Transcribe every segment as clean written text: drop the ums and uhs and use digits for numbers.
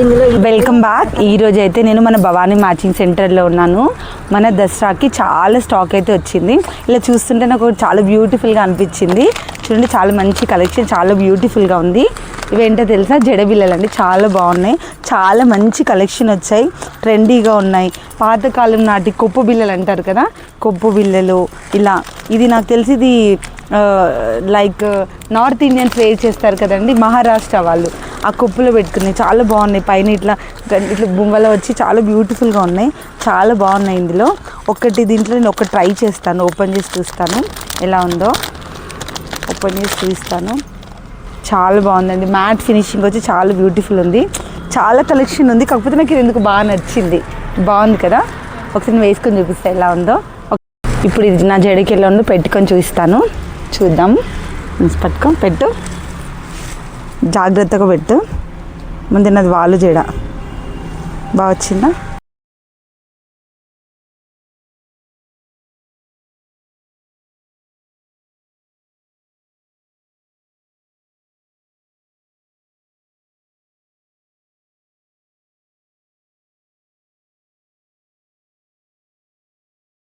Welcome back. ఈరోజు అయితే నేను మన భవానీ మ్యాచింగ్ సెంటర్లో ఉన్నాను. మన దసరాకి చాలా స్టాక్ అయితే వచ్చింది. ఇలా చూస్తుంటే నాకు చాలా బ్యూటిఫుల్గా అనిపించింది. చూడండి, చాలా మంచి కలెక్షన్, చాలా బ్యూటిఫుల్గా ఉంది. ఇవేంటో తెలుసా? జడబిల్లలు అండి. చాలా బాగున్నాయి, చాలా మంచి కలెక్షన్ వచ్చాయి, ట్రెండీగా ఉన్నాయి. పాతకాలం నాటి కొప్పు బిల్లలు అంటారు కదా, కొప్పు బిల్లలు ఇలా. ఇది నాకు తెలిసి ఇది లైక్ నార్త్ ఇండియన్స్ వేర్ చేస్తారు కదండి, మహారాష్ట్ర వాళ్ళు. ఆ కొప్పులో పెట్టుకున్నాయి, చాలా బాగున్నాయి. పైన ఇట్లా ఇట్లా బొమ్మలు వచ్చి చాలా బ్యూటిఫుల్గా ఉన్నాయి, చాలా బాగున్నాయి. ఇందులో దీంట్లో నేను ఒకటి ట్రై చేస్తాను, ఓపెన్ చేసి చూస్తాను ఎలా ఉందో. ఓపెన్ చేసి చూస్తాను. చాలా బాగుందండి, మ్యాట్ ఫినిషింగ్ వచ్చి చాలా బ్యూటిఫుల్ ఉంది. చాలా కలెక్షన్ ఉంది, కాకపోతే నాకు ఇది ఎందుకు బాగా నచ్చింది. బాగుంది కదా, ఒకసారి నేను వేసుకొని చూపిస్తాను ఎలా ఉందో. ఇప్పుడు ఇది నా జడకి ఎలా ఉందో పెట్టుకొని చూపిస్తాను, చూద్దాం. పెట్టు, జాగ్రత్తగా పెట్టు. ముందు నాది వాళ్ళు జడ బాగా వచ్చిందా?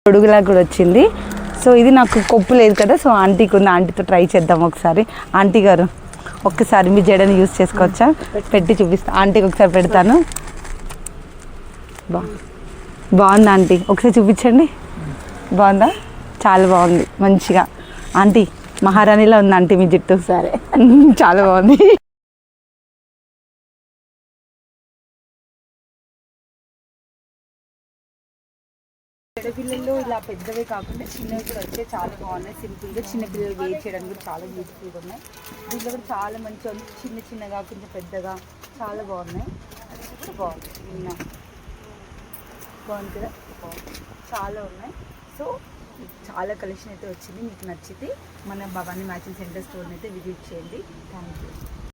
పొడుగులా కూడా వచ్చింది. సో ఇది నాకు కొప్పు లేదు కదా, సో ఆంటీకి ఉంది, ఆంటీతో ట్రై చేద్దాం ఒకసారి. ఆంటీ గారు ఒక్కసారి మీ జడని యూజ్ చేసుకోవచ్చా? పెట్టి చూపిస్తా, ఆంటీకి ఒకసారి పెడతాను. బాగుందా ఆంటీ? ఒకసారి చూపించండి. బాగుందా? చాలా బాగుంది, మంచిగా. ఆంటీ మహారాణిలా ఉంది ఆంటీ మీ జుట్టు. సరే, చాలా బాగుంది. జడపిల్లలు ఇలా పెద్దవే కాకుండా చిన్నవి కూడా వచ్చాయి, చాలా బాగున్నాయి. సింపుల్గా చిన్నపిల్లలు వేర్ చేయడానికి కూడా చాలా బ్యూటిఫుల్గా ఉన్నాయి. దీంట్లో కూడా చాలా మంచిగా ఉంది, చిన్న చిన్నగా కొంచెం పెద్దగా చాలా బాగున్నాయి. బాగుంది బాగుంది కదా, బాగుంది, చాలా ఉన్నాయి. సో చాలా కలెక్షన్ అయితే వచ్చింది. మీకు నచ్చితే మన భవానీ మ్యాచింగ్ సెంటర్ స్టోర్ని అయితే విజిట్ చేయండి. Thank you.